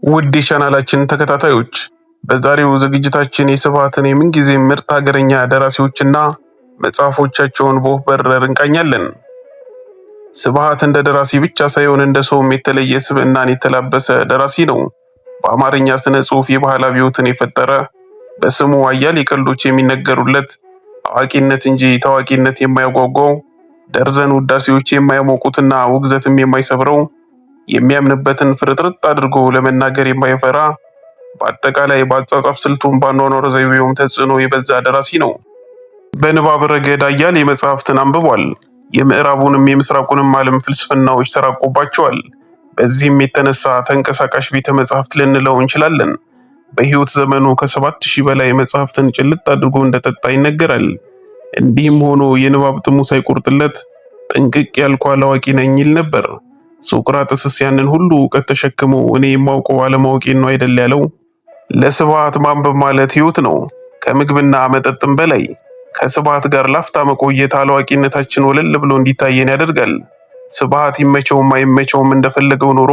ውድ የቻናላችን ተከታታዮች በዛሬው ዝግጅታችን የስብሃትን የምንጊዜ ምርጥ ሀገረኛ ደራሲዎችና መጽሐፎቻቸውን በወፍ በረር እንቃኛለን። ስብሃት እንደ ደራሲ ብቻ ሳይሆን እንደ ሰውም የተለየ ስብዕናን የተላበሰ ደራሲ ነው። በአማርኛ ስነ ጽሑፍ የባህል አብዮትን የፈጠረ፣ በስሙ አያሌ ቀልዶች የሚነገሩለት፣ አዋቂነት እንጂ ታዋቂነት የማያጓጓው፣ ደርዘን ውዳሴዎች የማያሞቁትና ውግዘትም የማይሰብረው፣ የሚያምንበትን ፍርጥርጥ አድርጎ ለመናገር የማይፈራ፣ በአጠቃላይ በአጻጻፍ ስልቱም በአኗኗር ዘይቤውም ተጽዕኖ የበዛ ደራሲ ነው። በንባብ ረገድ አያሌ መጽሐፍትን አንብቧል። የምዕራቡንም የምስራቁንም ዓለም ፍልስፍናዎች ተራቆባቸዋል። በዚህም የተነሳ ተንቀሳቃሽ ቤተ መጽሐፍት ልንለው እንችላለን። በሕይወት ዘመኑ ከ7000 በላይ መጽሐፍትን ጭልጥ አድርጎ እንደጠጣ ይነገራል። እንዲህም ሆኖ የንባብ ጥሙ ሳይቆርጥለት ጥንቅቅ ያልኩ አላዋቂ ነኝ ይል ነበር። ሶቅራጥስስ ያንን ሁሉ እውቀት ተሸክሞ እኔ የማውቀው አለማወቄን ነው አይደል ያለው? ለስብሃት ማንበብ ማለት ሕይወት ነው፣ ከምግብና መጠጥም በላይ። ከስብሃት ጋር ላፍታ መቆየት አላዋቂነታችን ወለል ብሎ እንዲታየን ያደርጋል። ስብሃት ይመቸውም አይመቸውም እንደፈለገው ኖሮ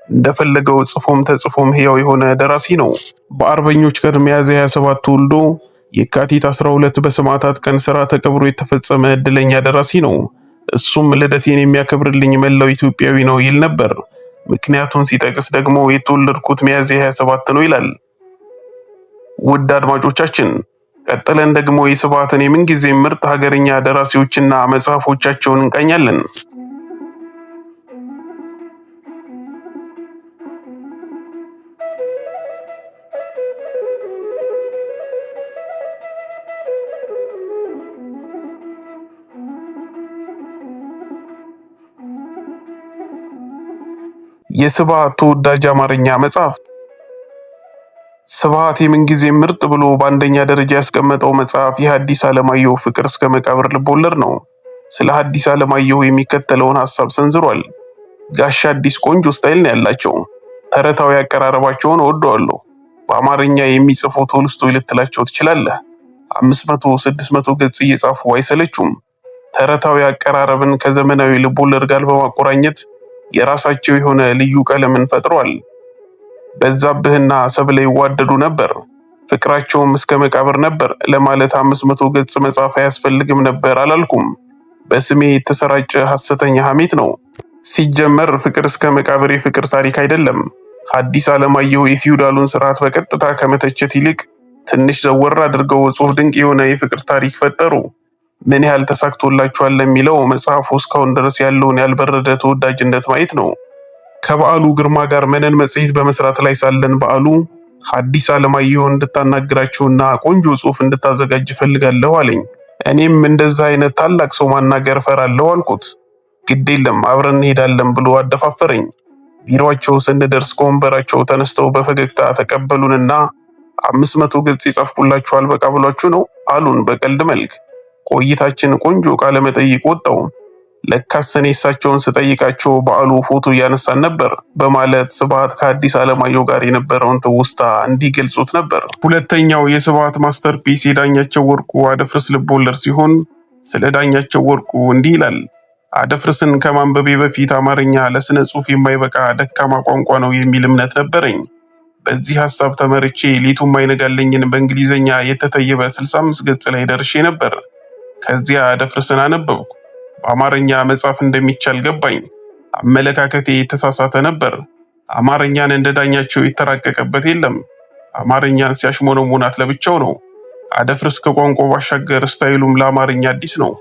እንደፈለገው ጽፎም ተጽፎም ሕያው የሆነ ደራሲ ነው። በአርበኞች ቀን ሚያዝያ 27 ተወልዶ የካቲት 12 በሰማዕታት ቀን ሥርዓተ ቀብሩ የተፈጸመ ዕድለኛ ደራሲ ነው። እሱም ልደቴን የሚያከብርልኝ መላው ኢትዮጵያዊ ነው ይል ነበር። ምክንያቱን ሲጠቅስ ደግሞ የተወለድኩት ሚያዝያ 27 ነው ይላል። ውድ አድማጮቻችን፣ ቀጥለን ደግሞ የስብሃትን የምንጊዜ ምርጥ ሀገረኛ ደራሲዎችና መጽሐፎቻቸውን እንቃኛለን። የስብሃት ተወዳጅ አማርኛ መጽሐፍ። ስብሃት የምንጊዜ ምርጥ ብሎ በአንደኛ ደረጃ ያስቀመጠው መጽሐፍ የሐዲስ ዓለማየሁ ፍቅር እስከ መቃብር ልቦለድ ነው። ስለ ሐዲስ ዓለማየሁ የሚከተለውን ሐሳብ ሰንዝሯል። ጋሽ ሐዲስ ቆንጆ ስታይል ነው ያላቸው። ተረታዊ አቀራረባቸውን እወደዋለሁ። በአማርኛ የሚጽፉ ቶልስቶይ ልትላቸው ትችላለህ። 500 600 ገጽ እየጻፉ አይሰለቹም። ተረታዊ አቀራረብን ከዘመናዊ ልቦለድ ጋር በማቆራኘት የራሳቸው የሆነ ልዩ ቀለምን ፈጥሯል። በዛብህና ሰብለ ይዋደዱ ነበር፣ ፍቅራቸውም እስከ መቃብር ነበር ለማለት 500 ገጽ መጽሐፍ አያስፈልግም ነበር አላልኩም። በስሜ የተሰራጨ ሐሰተኛ ሐሜት ነው። ሲጀመር ፍቅር እስከ መቃብር የፍቅር ታሪክ አይደለም። ሐዲስ ዓለማየሁ የፊውዳሉን ስርዓት በቀጥታ ከመተቸት ይልቅ ትንሽ ዘወር አድርገው ጽሑፍ ድንቅ የሆነ የፍቅር ታሪክ ፈጠሩ። ምን ያህል ተሳክቶላቸዋል ለሚለው መጽሐፉ እስካሁን ድረስ ያለውን ያልበረደ ተወዳጅነት ማየት ነው። ከበዓሉ ግርማ ጋር መነን መጽሔት በመስራት ላይ ሳለን በዓሉ ሐዲስ ዓለማየሁ እንድታናግራቸውና ቆንጆ ጽሑፍ እንድታዘጋጅ እፈልጋለሁ አለኝ። እኔም እንደዛ አይነት ታላቅ ሰው ማናገር እፈራለሁ አልኩት። ግድ የለም አብረን እንሄዳለን ብሎ አደፋፈረኝ። ቢሮአቸው ስንደርስ ከወንበራቸው ተነስተው በፈገግታ ተቀበሉንና 500 ገጽ ይጻፍኩላችሁ አልበቃ ብሏችሁ ነው አሉን በቀልድ መልክ። ቆይታችን ቆንጆ ቃለ መጠይቅ ወጣው። ለካስ እኔ እሳቸውን ስጠይቃቸው በዓሉ ፎቶ እያነሳን ነበር በማለት ስብሃት ከሐዲስ ዓለማየሁ ጋር የነበረውን ትውስታ እንዲገልጹት ነበር። ሁለተኛው የስብሃት ማስተርፒስ የዳኛቸው ወርቁ አደፍርስ ልቦለድ ሲሆን ስለ ዳኛቸው ወርቁ እንዲህ ይላል። አደፍርስን ከማንበቤ በፊት አማርኛ ለስነ ጽሑፍ የማይበቃ ደካማ ቋንቋ ነው የሚል እምነት ነበረኝ። በዚህ ሐሳብ ተመርቼ ሌቱም አይነጋለኝን በእንግሊዝኛ የተተየበ 65 ገጽ ላይ ደርሼ ነበር። ከዚያ አደፍርስን አነበብኩ። በአማርኛ መጻፍ እንደሚቻል ገባኝ። አመለካከቴ የተሳሳተ ነበር። አማርኛን እንደ ዳኛቸው የተራቀቀበት የለም። አማርኛን ሲያሽሞነሙናት ለብቻው ነው። አደፍርስ ከቋንቋ ባሻገር ስታይሉም ለአማርኛ አዲስ ነው።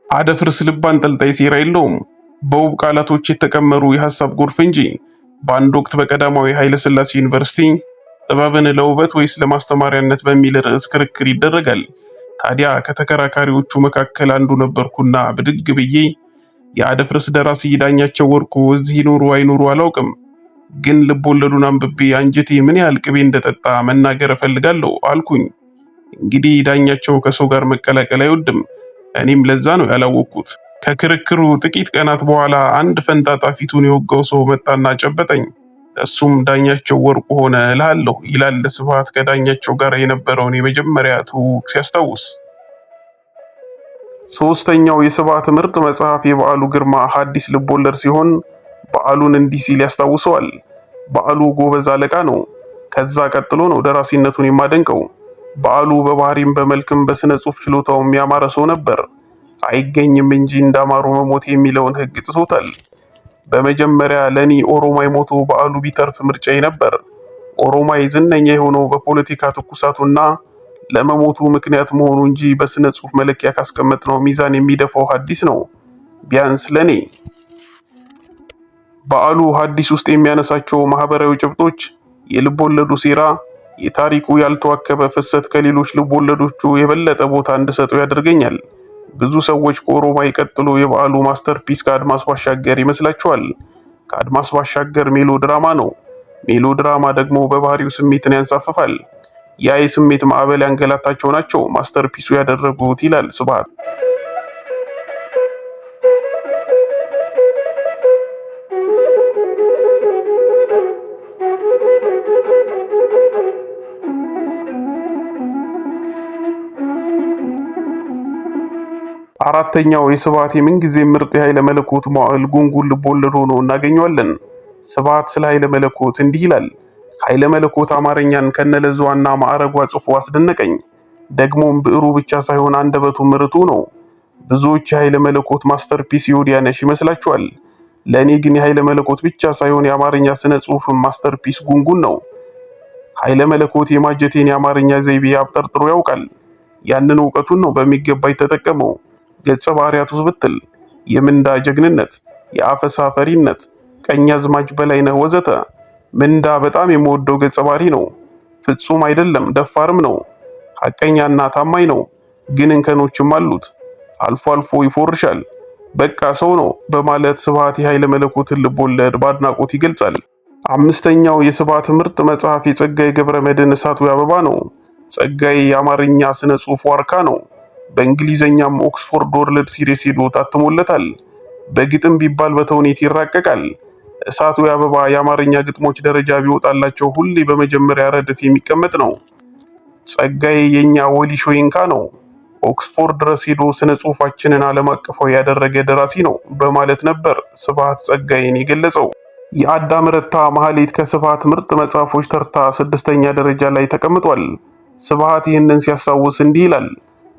አደፍርስ ልብ አንጠልጣይ ሴራ የለውም። በውብ ቃላቶች የተቀመሩ የሐሳብ ጎርፍ እንጂ። በአንድ ወቅት በቀዳማዊ ኃይለ ሥላሴ ዩኒቨርሲቲ ጥበብን ለውበት ወይስ ለማስተማሪያነት በሚል ርዕስ ክርክር ይደረጋል። ታዲያ ከተከራካሪዎቹ መካከል አንዱ ነበርኩና ብድግ ብዬ የአደፍርስ ደራሲ ዳኛቸው ወርቁ እዚህ ይኖሩ አይኖሩ አላውቅም፣ ግን ልቦለዱን አንብቤ አንጀቴ ምን ያህል ቅቤ እንደጠጣ መናገር እፈልጋለሁ አልኩኝ። እንግዲህ ዳኛቸው ከሰው ጋር መቀላቀል አይወድም። እኔም ለዛ ነው ያላወቅኩት። ከክርክሩ ጥቂት ቀናት በኋላ አንድ ፈንጣጣ ፊቱን የወጋው ሰው መጣና ጨበጠኝ። እሱም ዳኛቸው ወርቁ ሆነ እልሃለሁ ይላል ስብሃት ከዳኛቸው ጋር የነበረውን የመጀመሪያ ትውውቅ ሲያስታውስ። ሶስተኛው የስብሃት ምርጥ መጽሐፍ የበዓሉ ግርማ ሐዲስ ልቦለድ ሲሆን በዓሉን እንዲህ ሲል ያስታውሰዋል። በዓሉ ጎበዝ አለቃ ነው። ከዛ ቀጥሎ ነው ደራሲነቱን የማደንቀው። በዓሉ በባህሪም በመልክም በስነ ጽሑፍ ችሎታውም ያማረ ሰው ነበር። አይገኝም እንጂ እንዳማሩ መሞት የሚለውን ሕግ ጥሶታል። በመጀመሪያ ለኔ ኦሮማይ ሞቶ በዓሉ ቢተርፍ ምርጫዬ ነበር። ኦሮማይ ዝነኛ የሆነው በፖለቲካ ትኩሳቱና ለመሞቱ ምክንያት መሆኑ እንጂ በስነ ጽሑፍ መለኪያ ካስቀመጥነው ሚዛን የሚደፋው ሐዲስ ነው። ቢያንስ ለኔ በዓሉ ሐዲስ ውስጥ የሚያነሳቸው ማህበራዊ ጭብጦች፣ የልቦለዱ ሴራ፣ የታሪኩ ያልተዋከበ ፍሰት ከሌሎች ልቦለዶቹ የበለጠ ቦታ እንድሰጠው ያደርገኛል። ብዙ ሰዎች ከኦሮማይ ቀጥሎ የበዓሉ ማስተርፒስ ከአድማስ ባሻገር ይመስላቸዋል። ከአድማስ ባሻገር ሜሎድራማ ነው። ሜሎድራማ ደግሞ በባህሪው ስሜትን ያንሳፍፋል። ያ የስሜት ማዕበል ያንገላታቸው ናቸው ማስተርፒሱ ያደረጉት ይላል ስብሐት። አራተኛው የስብሐት የምንጊዜም ምርጥ የኃይለ መለኮት መዋዕል ጉንጉን ልቦለድ ሆኖ እናገኘዋለን። ስብሐት ስለ ኃይለ መለኮት እንዲህ ይላል። ኃይለ መለኮት አማርኛን ከነለዛዋና ማዕረጓ ጽፎ አስደነቀኝ። ደግሞም ብዕሩ ብቻ ሳይሆን አንደበቱም ርቱ ነው። ብዙዎች የኃይለ መለኮት ማስተርፒስ የወዲያነሽ ይመስላቸዋል። ለእኔ ግን የኃይለ መለኮት ብቻ ሳይሆን የአማርኛ ስነ ጽሑፍም ማስተርፒስ ጉንጉን ነው። ኃይለ መለኮት የማጀቴን የአማርኛ ዘይቤ አብጠርጥሮ ያውቃል። ያንን እውቀቱን ነው በሚገባ የተጠቀመው። ገጸ ባህሪያቱስ ብትል የምንዳ ጀግንነት፣ የአፈሳ ፈሪነት፣ ቀኛዝማች በላይነህ ወዘተ። ምንዳ በጣም የምወደው ገጸ ባህሪ ነው። ፍጹም አይደለም፣ ደፋርም ነው። ሐቀኛና ታማኝ ነው፣ ግን እንከኖችም አሉት። አልፎ አልፎ ይፎርሻል። በቃ ሰው ነው በማለት ስብሐት የኃይለ መለኮትን ልቦለድ በአድናቆት ይገልጻል። አምስተኛው የስብሐት ምርጥ መጽሐፍ የጸጋዬ ገብረመድኅን እሳቱ አበባ ነው። ጸጋዬ የአማርኛ ስነ ጽሑፍ ዋርካ ነው። በእንግሊዘኛም ኦክስፎርድ ወርልድ ሲሪስ ሄዶ ታትሞለታል። በግጥም ቢባል በተውኔት ይራቀቃል። እሳቱ አበባ የአማርኛ ግጥሞች ደረጃ ቢወጣላቸው ሁሌ በመጀመሪያ ረድፍ የሚቀመጥ ነው። ጸጋዬ የኛ ወሊ ሾይንካ ነው። ኦክስፎርድ ድረስ ሄዶ ስነ ጽሑፋችንን ዓለም አቀፋዊ ያደረገ ደራሲ ነው በማለት ነበር ስብሐት ጸጋዬን የገለጸው። የአዳም ረታ መሐሌት ከስብሐት ምርጥ መጽሐፎች ተርታ 6ኛ ደረጃ ላይ ተቀምጧል። ስብሐት ይህንን ሲያስታውስ እንዲህ ይላል።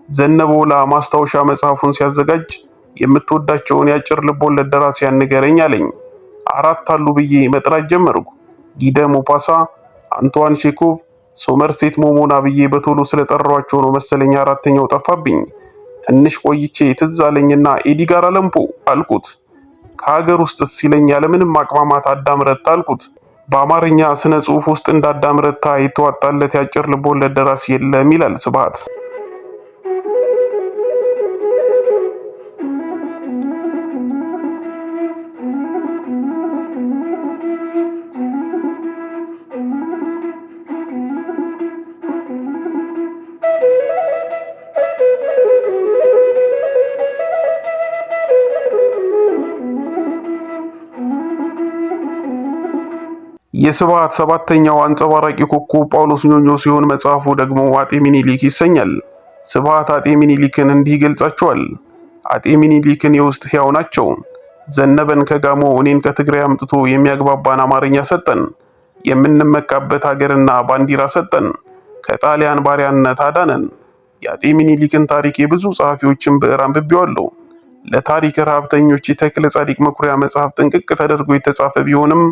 ዘነበወላ ማስታወሻ መጽሐፉን ሲያዘጋጅ የምትወዳቸውን የአጭር ልቦለድ ደራሲያን ንገረኝ አለኝ። 4 አሉ ብዬ መጥራት ጀመርኩ። ጊደ ሞፓሳ፣ አንቷን ቼኮቭ፣ ሶመርሴት ሞሞና ብዬ በቶሎ ስለጠራኋቸው ነው መሰለኝ 4ኛው ጠፋብኝ። ትንሽ ቆይቼ ትዝ አለኝና ኤድጋር አለን ፖ አልኩት። ከሀገር ውስጥ ሲለኝ ያለምንም ማቅማማት አዳም ረታ አልኩት። በአማርኛ ስነ ጽሑፍ ውስጥ እንደ አዳም ረታ የተዋጣለት የአጭር ልቦለድ ደራሲ የለም ይላል ስብሐት። የስብሐት 7ኛው አንጸባራቂ ኮከብ ጳውሎስ ኞኞ ሲሆን መጽሐፉ ደግሞ አጤ ሚኒሊክ ይሰኛል። ስብሐት አጤ ሚኒሊክን እንዲህ ይገልጻቸዋል። አጤ ሚኒሊክን የውስጥ ሕያው ናቸው። ዘነበን ከጋሞ እኔን ከትግራይ አምጥቶ የሚያግባባን አማርኛ ሰጠን። የምንመካበት ሀገርና ባንዲራ ሰጠን። ከጣሊያን ባሪያነት አዳነን። የአጤ ሚኒሊክን ታሪክ የብዙ ጸሐፊዎችን ብዕር አንብቤዋለሁ። ለታሪክ ረሃብተኞች የተክለ ጻዲቅ መኩሪያ መጽሐፍ ጥንቅቅ ተደርጎ የተጻፈ ቢሆንም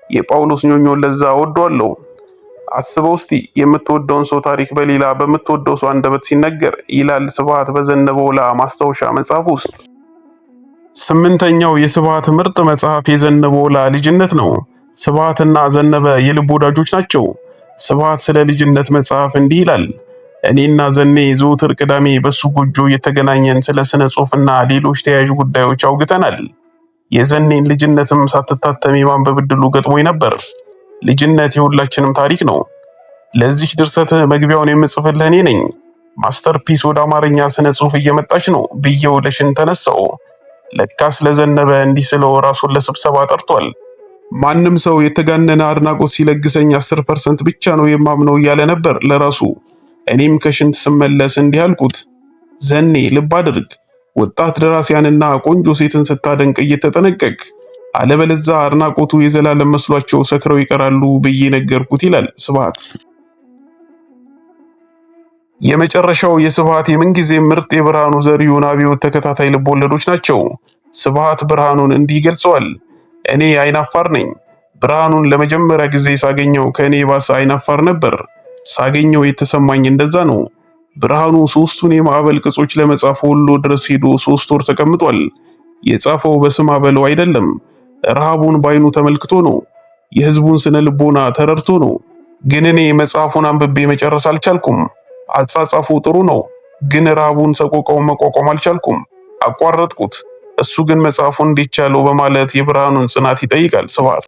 የጳውሎስ ኞኞን ለዛ ወደዋለሁ። አስበው እስቲ የምትወደውን ሰው ታሪክ በሌላ በምትወደው ሰው አንደበት ሲነገር ይላል ስብሐት በዘነበወላ ማስታወሻ መጽሐፍ ውስጥ። 8ኛው የስብሐት ምርጥ መጽሐፍ የዘነበወላ ልጅነት ነው። ስብሐትና ዘነበ የልብ ወዳጆች ናቸው። ስብሐት ስለ ልጅነት መጽሐፍ እንዲህ ይላል። እኔና ዘኔ ዘወትር ቅዳሜ በሱ ጎጆ የተገናኘን ስለ ስነ ጽሑፍና ሌሎች ተያያዥ ጉዳዮች አውግተናል። የዘኔን ልጅነትም ሳትታተም የማንበብ ዕድሉ ገጥሞኝ ነበር። ልጅነት የሁላችንም ታሪክ ነው። ለዚች ድርሰት መግቢያውን የምጽፍልህ እኔ ነኝ። ማስተርፒስ ወደ አማርኛ ስነ ጽሑፍ እየመጣች ነው ብዬው ለሽን ተነሳው። ለካስ ለዘነበ እንዲህ ስለው ራሱን ለስብሰባ ጠርቷል። ማንም ሰው የተጋነነ አድናቆት ሲለግሰኝ 10% ብቻ ነው የማምነው እያለ ነበር ለራሱ። እኔም ከሽንት ስመለስ እንዲህ አልኩት። ዘኔ ልብ አድርግ፣ ወጣት ደራሲያንና ቆንጆ ሴትን ስታደንቅ እየተጠነቀቅ አለበለዚያ አድናቆቱ የዘላለም መስሏቸው ሰክረው ይቀራሉ ብዬ ነገርኩት ይላል ስብሃት። የመጨረሻው የስብሃት የምንጊዜም ምርጥ የብርሃኑ ዘሪሁን አብዮት ተከታታይ ልቦለዶች ናቸው። ስብሃት ብርሃኑን እንዲህ ገልጸዋል። እኔ አይናፋር ነኝ። ብርሃኑን ለመጀመሪያ ጊዜ ሳገኘው ከእኔ ባሰ አይናፋር ነበር። ሳገኘው የተሰማኝ እንደዛ ነው። ብርሃኑ 3ቱን የማዕበል ቅጾች ለመጻፍ ወሎ ድረስ ሄዶ 3 ወር ተቀምጧል። የጻፈው በስማ በለው አይደለም። ረሃቡን ባይኑ ተመልክቶ ነው። የህዝቡን ስነ ልቦና ተረድቶ ነው። ግን እኔ መጽሐፉን አንብቤ መጨረስ አልቻልኩም። አጻጻፉ ጥሩ ነው፣ ግን ረሃቡን ሰቆቃውን መቋቋም አልቻልኩም፣ አቋረጥኩት። እሱ ግን መጽሐፉን እንዴት ቻለው በማለት የብርሃኑን ጽናት ይጠይቃል ስብሃት።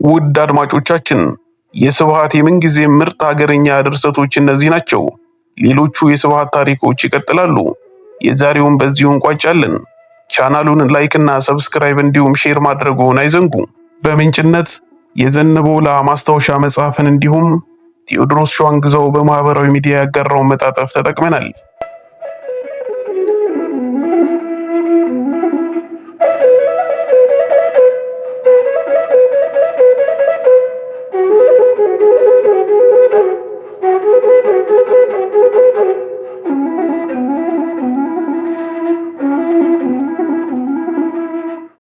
ውድ አድማጮቻችን የስብሃት የምንጊዜ ምርጥ ሀገረኛ ድርሰቶች እነዚህ ናቸው። ሌሎቹ የስብሃት ታሪኮች ይቀጥላሉ። የዛሬውን በዚሁ እንቋጫለን። ቻናሉን ላይክ እና ሰብስክራይብ እንዲሁም ሼር ማድረጉን አይዘንጉ። በምንጭነት የዘነበወላ ማስታወሻ መጽሐፍን እንዲሁም ቴዎድሮስ ሸዋንግዛው በማህበራዊ ሚዲያ ያጋራውን መጣጥፍ ተጠቅመናል።